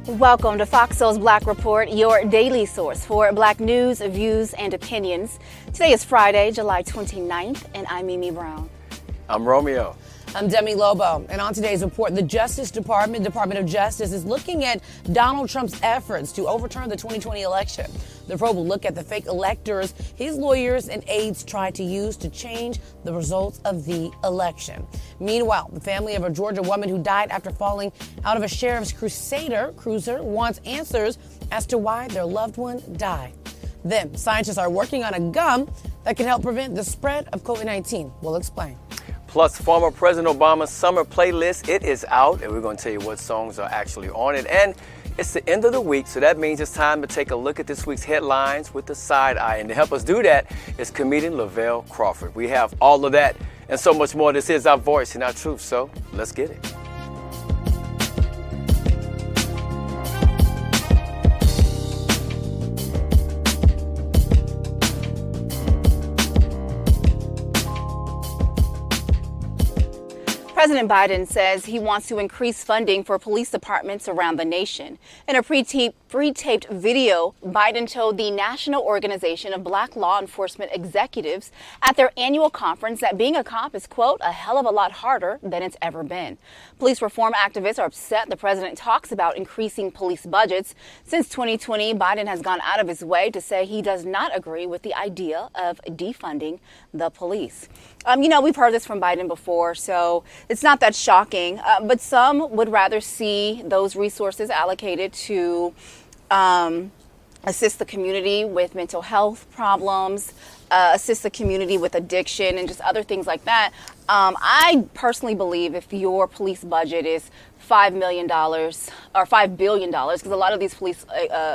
Welcome to Fox Soul's Black Report, your daily source for Black news, views, and opinions. Today is Friday, July 29th, and I'm Mimi Brown. I'm Romeo. I'm Demi Lobo, and on today's report, the Department of Justice, is looking at Donald Trump's efforts to overturn the 2020 election. The probe will look at the fake electors his lawyers and aides tried to use to change the results of the election. Meanwhile, the family of a Georgia woman who died after falling out of a sheriff's cruiser wants answers as to why their loved one died. Then, scientists are working on a gum that can help prevent the spread of COVID-19. We'll explain. Plus, former President Obama's summer playlist, it is out, and we're going to tell you what songs are actually on it. And it's the end of the week, so that means it's time to take a look at this week's headlines with the side eye. And to help us do that is comedian Lavelle Crawford. We have all of that and so much more. This is our voice and our truth, so let's get it. President Biden says he wants to increase funding for police departments around the nation. In a pre-taped video, Biden told the National Organization of Black Law Enforcement Executives at their annual conference that being a cop is, quote, a hell of a lot harder than it's ever been. Police reform activists are upset the president talks about increasing police budgets. Since 2020, Biden has gone out of his way to say he does not agree with the idea of defunding the police. We've heard this from Biden before, so it's not that shocking, but some would rather see those resources allocated to assist the community with mental health problems, assist the community with addiction and just other things like that. I personally believe if your police budget is $5 million or $5 billion, because a lot of these police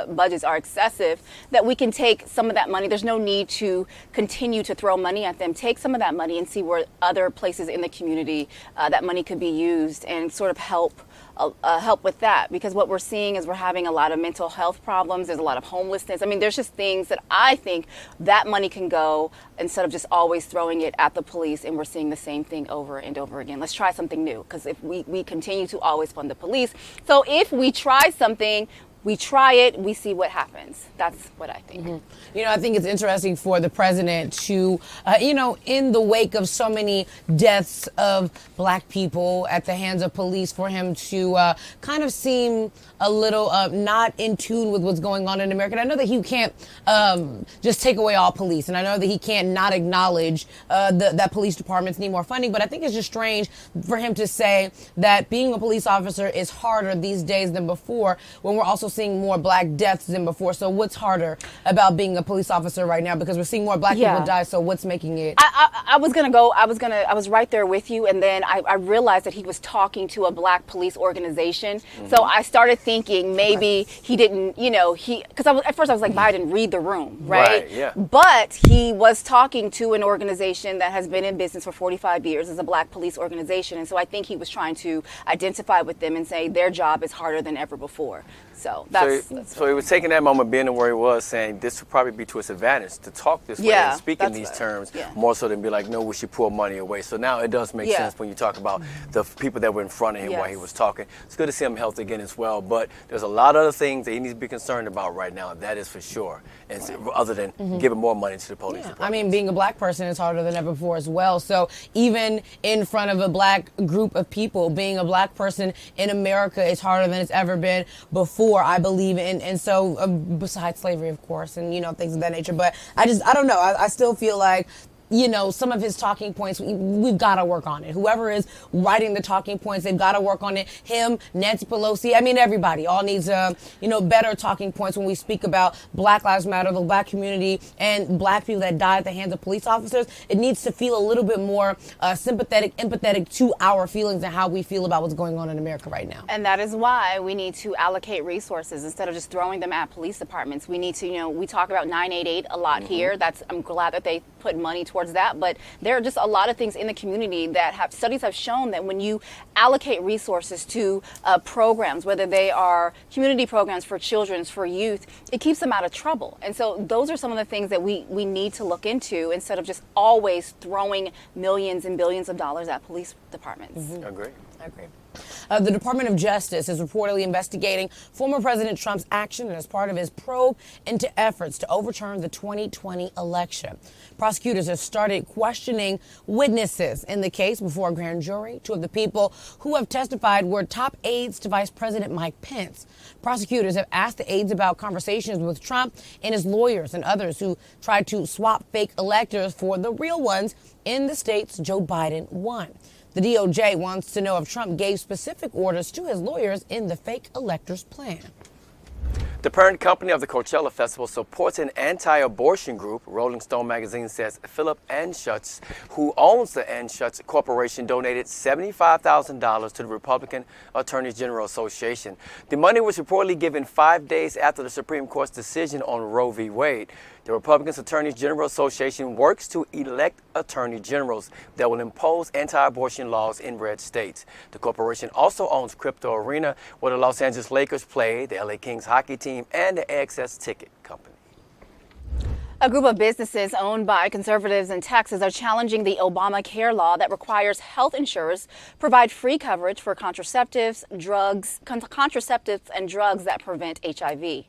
budgets are excessive, that we can take some of that money. There's no need to continue to throw money at them. Take some of that money and see where other places in the community that money could be used and sort of help with that, because what we're seeing is we're having a lot of mental health problems. There's a lot of homelessness. I mean, there's just things that I think that money can go instead of just always throwing it at the police, and we're seeing the same thing over and over again. Let's try something new, because if we continue to always fund the police. So if we try something, we try it, we see what happens. That's what I think. Mm-hmm. I think it's interesting for the president to, in the wake of so many deaths of Black people at the hands of police, for him to kind of seem a little not in tune with what's going on in America. And I know that he can't just take away all police, and I know that he can't not acknowledge that police departments need more funding, but I think it's just strange for him to say that being a police officer is harder these days than before, when we're also seeing more Black deaths than before. So what's harder about being a police officer right now? Because we're seeing more Black people die. So what's making it? I was right there with you, and then I realized that he was talking to a Black police organization. Mm-hmm. So I started thinking maybe he didn't, because at first I was like, Biden, read the room, right? Yeah. But he was talking to an organization that has been in business for 45 years as a Black police organization, and so I think he was trying to identify with them and say their job is harder than ever before. So he was taking that moment, being where he was, saying this would probably be to his advantage to talk this way and speak in these terms, more so than be like, no, we should pull money away. So now it does make sense when you talk about the people that were in front of him while he was talking. It's good to see him healthy again as well, but there's a lot of other things that he needs to be concerned about right now. That is for sure. And other than giving more money to the police department. I mean, being a Black person is harder than ever before as well. So even in front of a Black group of people, being a Black person in America is harder than it's ever been before, I believe. And so besides slavery, of course, and, things of that nature. But I don't know. I still feel like, some of his talking points, we've got to work on it. Whoever is writing the talking points, they've got to work on it. Him, Nancy Pelosi, everybody all needs, better talking points when we speak about Black Lives Matter, the Black community, and Black people that die at the hands of police officers. It needs to feel a little bit more sympathetic, empathetic to our feelings and how we feel about what's going on in America right now. And that is why we need to allocate resources instead of just throwing them at police departments. We need to, we talk about 988 a lot here. I'm glad that they put money towards that, but there are just a lot of things in the community that studies have shown that when you allocate resources to programs, whether they are community programs for children, for youth, it keeps them out of trouble. And so those are some of the things that we need to look into instead of just always throwing millions and billions of dollars at police departments. Agree. The Department of Justice is reportedly investigating former President Trump's action as part of his probe into efforts to overturn the 2020 election. Prosecutors have started questioning witnesses in the case before a grand jury. Two of the people who have testified were top aides to Vice President Mike Pence. Prosecutors have asked the aides about conversations with Trump and his lawyers and others who tried to swap fake electors for the real ones in the states Joe Biden won. The DOJ wants to know if Trump gave specific orders to his lawyers in the fake electors plan. The parent company of the Coachella Festival supports an anti-abortion group. Rolling Stone magazine says Philip Anschutz, who owns the Anschutz Corporation, donated $75,000 to the Republican Attorney General Association. The money was reportedly given 5 days after the Supreme Court's decision on Roe v. Wade. The Republican Attorney General Association works to elect attorney generals that will impose anti-abortion laws in red states. The corporation also owns Crypto Arena, where the Los Angeles Lakers play, the LA Kings hockey team, and the AXS Ticket Company. A group of businesses owned by conservatives in Texas are challenging the Obamacare law that requires health insurers provide free coverage for contraceptives and drugs that prevent HIV.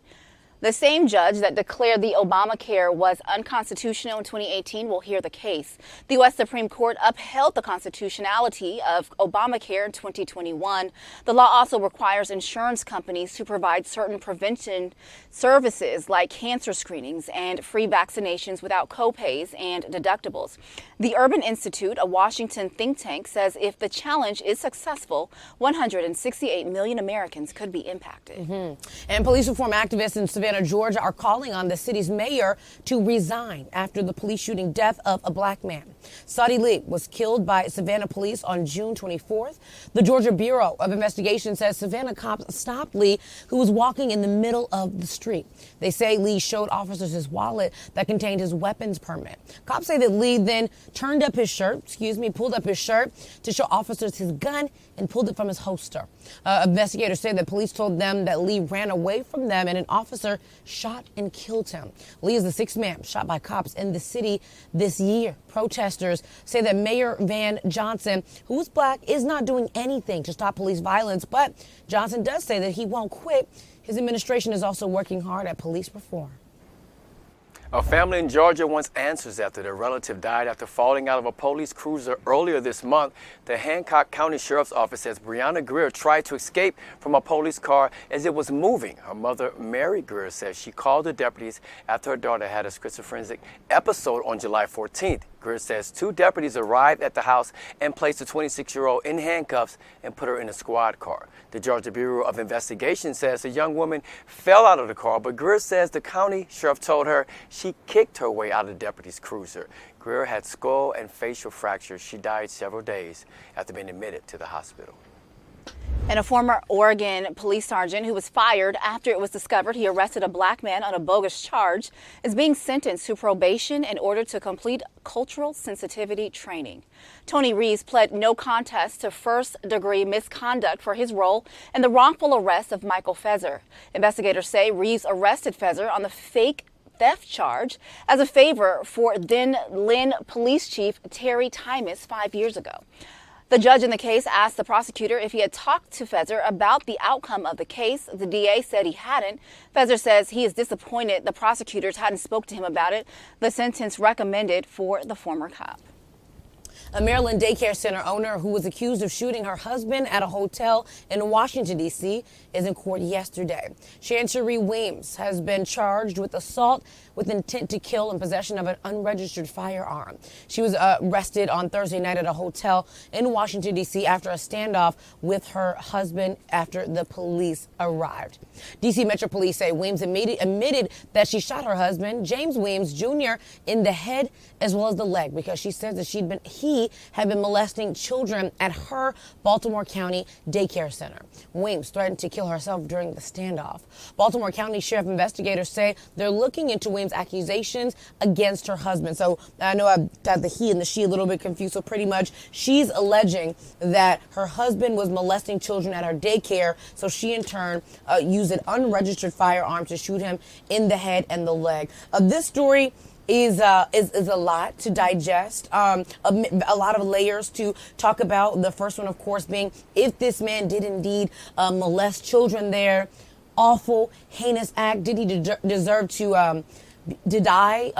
The same judge that declared the Obamacare was unconstitutional in 2018 will hear the case. The U.S. Supreme Court upheld the constitutionality of Obamacare in 2021. The law also requires insurance companies to provide certain prevention services like cancer screenings and free vaccinations without copays and deductibles. The Urban Institute, a Washington think tank, says if the challenge is successful, 168 million Americans could be impacted. And police reform activists in Savannah, Georgia, are calling on the city's mayor to resign after the police shooting death of a black man. Saudi Lee was killed by Savannah police on June 24th. The Georgia Bureau of Investigation says Savannah cops stopped Lee, who was walking in the middle of the street. They say Lee showed officers his wallet that contained his weapons permit. Cops say that Lee then pulled up his shirt to show officers his gun and pulled it from his holster. Investigators say that police told them that Lee ran away from them and an officer shot and killed him. Lee is the sixth man shot by cops in the city this year. Protesters say that Mayor Van Johnson, who is black, is not doing anything to stop police violence, but Johnson does say that he won't quit. His administration is also working hard at police reform. A family in Georgia wants answers after their relative died after falling out of a police cruiser earlier this month. The Hancock County Sheriff's Office says Breonna Greer tried to escape from a police car as it was moving. Her mother, Mary Greer, says she called the deputies after her daughter had a schizophrenic episode on July 14th. Greer says two deputies arrived at the house and placed the 26-year-old in handcuffs and put her in a squad car. The Georgia Bureau of Investigation says the young woman fell out of the car, but Greer says the county sheriff told her she kicked her way out of the deputy's cruiser. Greer had skull and facial fractures. She died several days after being admitted to the hospital. And a former Oregon police sergeant who was fired after it was discovered he arrested a black man on a bogus charge is being sentenced to probation in order to complete cultural sensitivity training. Tony Reeves pled no contest to first-degree misconduct for his role in the wrongful arrest of Michael Fezer. Investigators say Reeves arrested Fezer on the fake theft charge as a favor for then Lynn Police Chief Terry Timus 5 years ago. The judge in the case asked the prosecutor if he had talked to Fezer about the outcome of the case. The DA said he hadn't. Fezer says he is disappointed the prosecutors hadn't spoke to him about it. The sentence recommended for the former cop. A Maryland daycare center owner who was accused of shooting her husband at a hotel in Washington, D.C., is in court yesterday. Chancery Weems has been charged with assault with intent to kill and possession of an unregistered firearm. She was arrested on Thursday night at a hotel in Washington, D.C. after a standoff with her husband after the police arrived. D.C. Metro Police say Weems admitted that she shot her husband, James Weems Jr., in the head as well as the leg because she says that he had been molesting children at her Baltimore County daycare center. Weems threatened to kill herself during the standoff. Baltimore County Sheriff investigators say they're looking into Weems' accusations against her husband. So I know I've got the he and the she a little bit confused. So pretty much she's alleging that her husband was molesting children at her daycare. So she in turn used an unregistered firearm to shoot him in the head and the leg. This story is a lot to digest, a lot of layers to talk about. The first one, of course, being if this man did indeed molest children there, awful, heinous act. Did he deserve to die,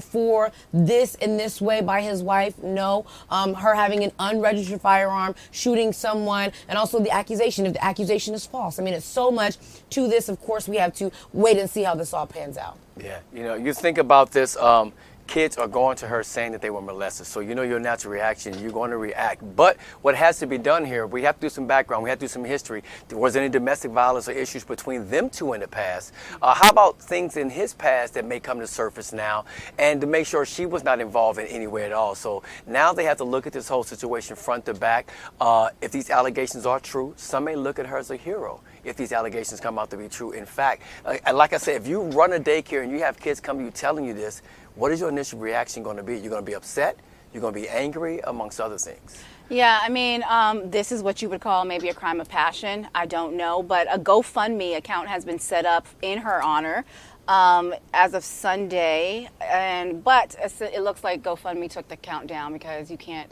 for this in this way by his wife? No. Her having an unregistered firearm, shooting someone, and also the accusation, if the accusation is false. I mean, it's so much to this. Of course, we have to wait and see how this all pans out. Yeah, you think about this, kids are going to her saying that they were molested. So your natural reaction, you're going to react. But what has to be done here, we have to do some background, we have to do some history. Was there any domestic violence or issues between them two in the past? How about things in his past that may come to surface now, and to make sure she was not involved in any way at all? So now they have to look at this whole situation front to back. If these allegations are true, some may look at her as a hero. If these allegations come out to be true, in fact, like I said, if you run a daycare and you have kids come to you telling you this, what is your initial reaction going to be? You're going to be upset? You're going to be angry, amongst other things? Yeah, I mean, this is what you would call maybe a crime of passion. I don't know, but a GoFundMe account has been set up in her honor as of Sunday, but it looks like GoFundMe took the account down because you can't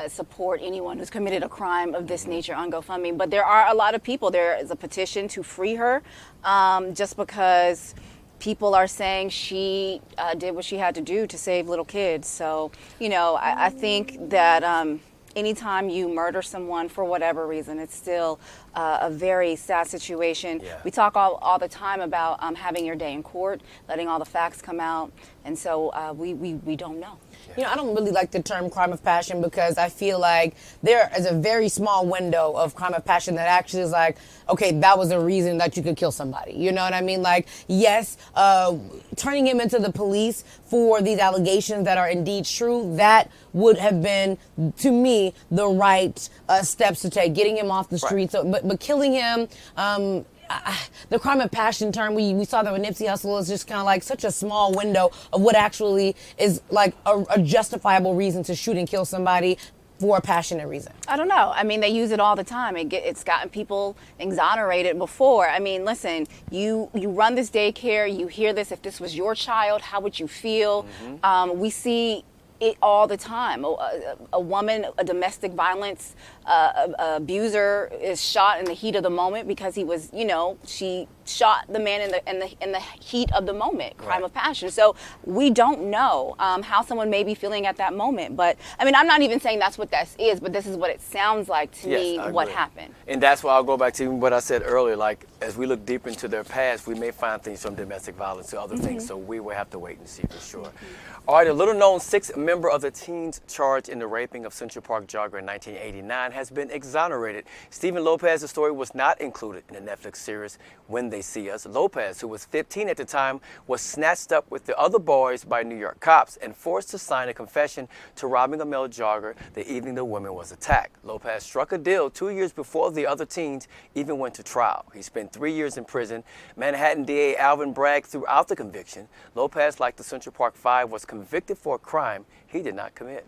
support anyone who's committed a crime of this nature on GoFundMe. But there are a lot of people. There is a petition to free her, just because people are saying she did what she had to do to save little kids. So, I think that anytime you murder someone for whatever reason, it's still a very sad situation. Yeah. We talk all the time about having your day in court, letting all the facts come out, and so we don't know. I don't really like the term crime of passion because I feel like there is a very small window of crime of passion that actually is like, okay, that was a reason that you could kill somebody. You know what I mean? Like, yes, turning him into the police for these allegations that are indeed true, that would have been, to me, the right steps to take, getting him off the streets. Right. So, but killing him, the crime of passion term, we saw that with Nipsey Hussle, is just kind of like such a small window of what actually is like a justifiable reason to shoot and kill somebody for a passionate reason. I don't know. I mean, they use it all the time. It's gotten people exonerated before. I mean, listen, you run this daycare, you hear this. If this was your child, how would you feel? Mm-hmm. We see it all the time. A woman, a domestic violence abuser, is shot in the heat of the moment because he was, she shot the man in the heat of the moment. Crime of passion. So we don't know how someone may be feeling at that moment. But I mean, I'm not even saying that's what this is, but this is what it sounds like to me. What happened. And that's why I'll go back to what I said earlier. Like, as we look deep into their past, we may find things from domestic violence to other things. So we will have to wait and see for sure. All right, a little-known sixth member of the teens charged in the raping of Central Park jogger in 1989 has been exonerated. Stephen Lopez's story was not included in the Netflix series When They See Us. Lopez, who was 15 at the time, was snatched up with the other boys by New York cops and forced to sign a confession to robbing a male jogger the evening the woman was attacked. Lopez struck a deal 2 years before the other teens even went to trial. He spent 3 years in prison. Manhattan DA Alvin Bragg threw out the conviction. Lopez, like the Central Park Five, was convicted for a crime he did not commit.